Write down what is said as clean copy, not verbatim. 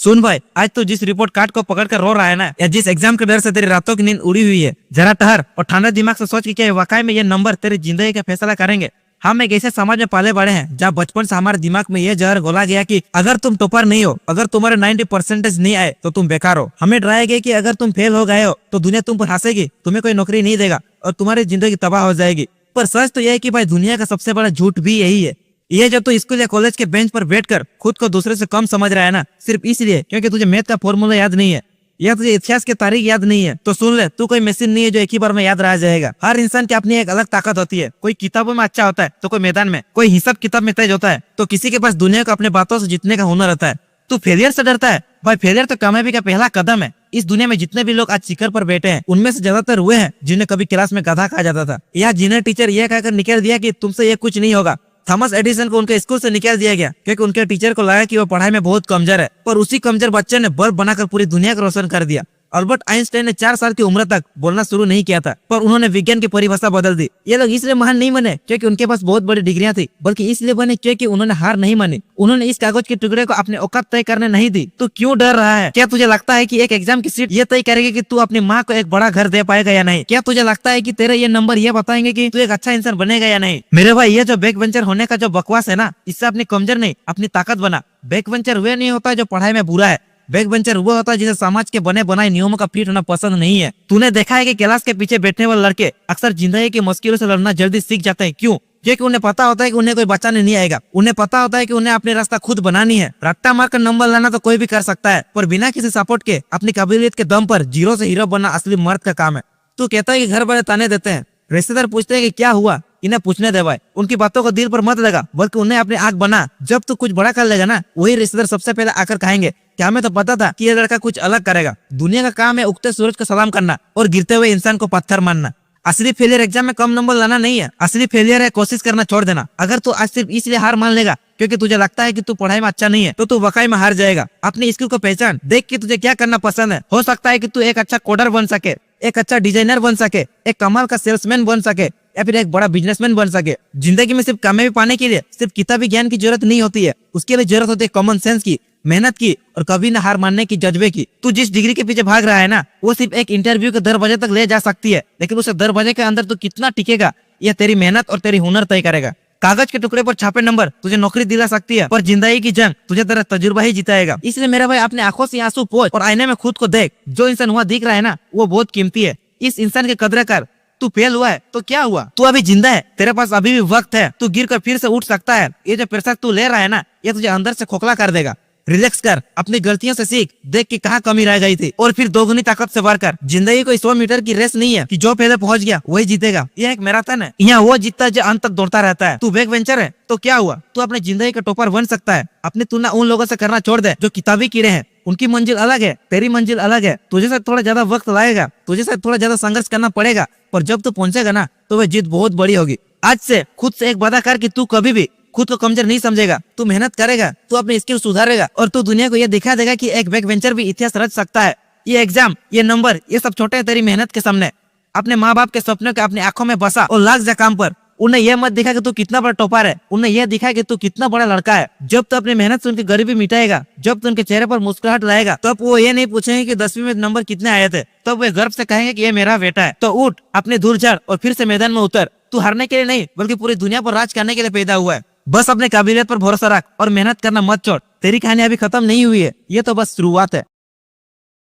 सुन भाई, आज तो जिस रिपोर्ट कार्ड को पकड़ कर रो रहा है ना, या जिस एग्जाम के डर से तेरी रातों की नींद उड़ी हुई है, जरा ठहर और ठंडा दिमाग से सोच कि क्या वाकई में ये नंबर तेरी जिंदगी का फैसला करेंगे। हम एक ऐसे समाज में पाले बड़े हैं जहाँ बचपन से हमारे दिमाग में ये जहर घोला गया कि अगर तुम टॉपर नहीं हो, अगर तुम्हारे 90% नहीं आए तो तुम बेकार हो। हमें डराया गया कि अगर तुम फेल हो गए हो तो दुनिया तुम पर हंसेगी, तुम्हें कोई नौकरी नहीं देगा और तुम्हारी जिंदगी तबाह हो जाएगी। पर सच तो यह है कि भाई दुनिया का सबसे बड़ा झूठ भी यही है। ये जब तो स्कूल या कॉलेज के बेंच पर बैठकर खुद को दूसरे से कम समझ रहा है ना, सिर्फ इसलिए क्योंकि तुझे मैथ का फॉर्मूला याद नहीं है या तुझे इतिहास की तारीख याद नहीं है, तो सुन ले, तू कोई मशीन नहीं है जो एक ही बार में याद रह जाएगा। हर इंसान की अपनी एक अलग ताकत होती है। कोई किताबों में अच्छा होता है तो कोई मैदान में, कोई हिसाब किताब में तेज होता है तो किसी के पास दुनिया को अपने बातों से जीतने का हुनर रहता है। तू फेलियर से डरता है? भाई फेलियर तो कामयाबी का पहला कदम है। इस दुनिया में जितने भी लोग आज शिखर पर बैठे हैं उनमें से ज्यादातर हुए हैं जिन्हें कभी क्लास में गधा कहा जाता था, या जिन्हें टीचर यह कहकर निकाल दिया कि तुमसे ये कुछ नहीं होगा। थॉमस एडिसन को उनके स्कूल से निकाल दिया गया क्योंकि उनके टीचर को लगा कि वो पढ़ाई में बहुत कमजोर है, पर उसी कमजोर बच्चे ने बल्ब बनाकर पूरी दुनिया को रोशन कर दिया। अल्बर्ट आइंस्टाइन ने 4 साल की उम्र तक बोलना शुरू नहीं किया था, पर उन्होंने विज्ञान की परिभाषा बदल दी। ये लोग इसलिए महान नहीं बने क्योंकि उनके पास बहुत बड़ी डिग्रियां थी, बल्कि इसलिए बने क्योंकि उन्होंने हार नहीं मानी। उन्होंने इस कागज के टुकड़े को अपने औकात तय करने नहीं दी। तो क्यों डर रहा है? क्या तुझे लगता है कि एक एग्जाम की सीट ये तय करेगी कि तू अपनी माँ को एक बड़ा घर दे पाएगा या नहीं? क्या तुझे लगता है कि तेरे ये नंबर ये बताएंगे कि तू एक अच्छा इंसान बनेगा या नहीं? मेरे भाई, ये जो बैक बेंचर होने का जो बकवास है ना, इससे अपनी कमजोर नहीं अपनी ताकत बना। बैक बेंचर वे नहीं होता जो पढ़ाई में बुरा है, बैक बेंचर वो होता है जिसे समाज के बने बनाए नियमों का फिट होना पसंद नहीं है। तूने देखा है कि क्लास के पीछे बैठने वाले लड़के अक्सर जिंदगी की मुश्किलों से लड़ना जल्दी सीख जाते हैं। क्यों? क्योंकि उन्हें पता होता है कि उन्हें कोई बचाने नहीं आएगा। उन्हें पता होता है कि उन्हें अपने रास्ता खुद बनानी है। रट्टा मारकर नंबर लाना तो कोई भी कर सकता है, पर बिना किसी सपोर्ट के अपनी काबिलियत के दम पर जीरो से हीरो बनना असली मर्द का काम है। तू कहता है कि घर वाले ताने देते हैं, रिश्तेदार पूछते हैं कि क्या हुआ, इन्हें पूछने दे भाई। उनकी बातों को दिल पर मत लगा, बल्कि उन्हें अपनी आंख बना। जब तू कुछ बड़ा कर लेगा ना, वही रिश्तेदार सबसे पहले आकर कहेंगे क्या हमें तो पता था कि ये लड़का कुछ अलग करेगा। दुनिया का काम है उगते सूरज को सलाम करना और गिरते हुए इंसान को पत्थर मारना। असली फेलियर एग्जाम में कम नंबर लाना नहीं है, असली फेलियर है कोशिश करना छोड़ देना। अगर तू आज सिर्फ इसलिए हार मान लेगा क्योंकि तुझे लगता है कि तू पढ़ाई में अच्छा नहीं है, तो तू वाकई में हार जाएगा। अपनी स्किल को पहचान, देख कि तुझे क्या करना पसंद है। हो सकता है कि तू एक अच्छा कोडर बन सके, एक अच्छा डिजाइनर बन सके, एक कमाल का सेल्समैन बन सके, या फिर एक बड़ा बिजनेसमैन बन सके। जिंदगी में सिर्फ कामयाबी पाने के लिए सिर्फ किताबी ज्ञान की जरूरत नहीं होती है, उसके लिए जरूरत होती है कॉमन सेंस की, मेहनत की और कभी न हार मानने की जज्बे की। तू जिस डिग्री के पीछे भाग रहा है ना, वो सिर्फ एक इंटरव्यू के दरवाजे तक ले जा सकती है, लेकिन उस दरवाजे के अंदर तू कितना टिकेगा यह तेरी मेहनत और तेरी हुनर तय करेगा। कागज के टुकड़े पर छापे नंबर तुझे नौकरी दिला सकती है, पर जिंदगी की जंग तुझे तेरा तजुर्बा ही जिताएगा। इसलिए मेरा भाई, अपने आंखों से आंसू पोंछ और आईने में खुद को देख। जो इंसान वहाँ दिख रहा है ना, वो बहुत कीमती है। इस इंसान की कदर कर। तू फेल हुआ है तो क्या हुआ, तू अभी जिंदा है, तेरे पास अभी भी वक्त है। तू गिर कर फिर से उठ सकता है। ये जो प्रेशर तू ले रहा है ना, ये तुझे अंदर से खोखला कर देगा। रिलैक्स कर, अपनी गलतियों से सीख, देख कि कहाँ कमी रह गई थी और फिर दोगुनी ताकत से वार कर। जिंदगी कोई 100 मीटर की रेस नहीं है कि जो पहले पहुंच गया वही जीतेगा। यह एक मैराथन है, यहाँ वो जीतता है जो अंत तक दौड़ता रहता है। तू बैक बेंचर है तो क्या हुआ, तू अपनी जिंदगी का टॉपर बन सकता है। अपनी तुलना उन लोगों से करना छोड़ दे जो किताबी कीड़े हैं। उनकी मंजिल अलग है, तेरी मंजिल अलग है। तुझे साथ थोड़ा ज्यादा वक्त लगेगा, तुझे साथ थोड़ा ज्यादा संघर्ष करना पड़ेगा, पर जब तू पहुंचेगा ना, तो वह जीत बहुत बड़ी होगी। आज से खुद से एक वादा कर कि तू कभी भी खुद को कमजोर नहीं समझेगा। तू मेहनत करेगा, तू अपनी स्किल सुधारेगा और तू दुनिया को यह दिखा देगा कि एक बैक बेंचर भी इतिहास रच सकता है। ये एग्जाम, ये नंबर, ये सब छोटे हैं तेरी मेहनत के सामने। अपने माँ बाप के सपनों को अपनी आंखों में बसा और लाग जा काम पर। उन्हें यह मत दिखा कि तू कितना बड़ा टॉपर है, उन्हें यह दिखा कि तू कितना बड़ा लड़का है। जब तू अपनी मेहनत से उनकी गरीबी मिटाएगा, जब तू उनके चेहरे पर मुस्कुराहट लाएगा, तब वो ये नहीं पूछेंगे कि 10वीं में नंबर कितने आए थे, तब वे गर्व से कहेंगे कि ये मेरा बेटा है। तो उठ, अपनी धूल झाड़ और फिर से मैदान में उतर। तू हारने के लिए नहीं, बल्कि पूरी दुनिया पर राज करने के लिए पैदा हुआ है। बस अपने काबिलियत पर भरोसा रख और मेहनत करना मत छोड़। तेरी कहानी अभी खत्म नहीं हुई है, ये तो बस शुरुआत है।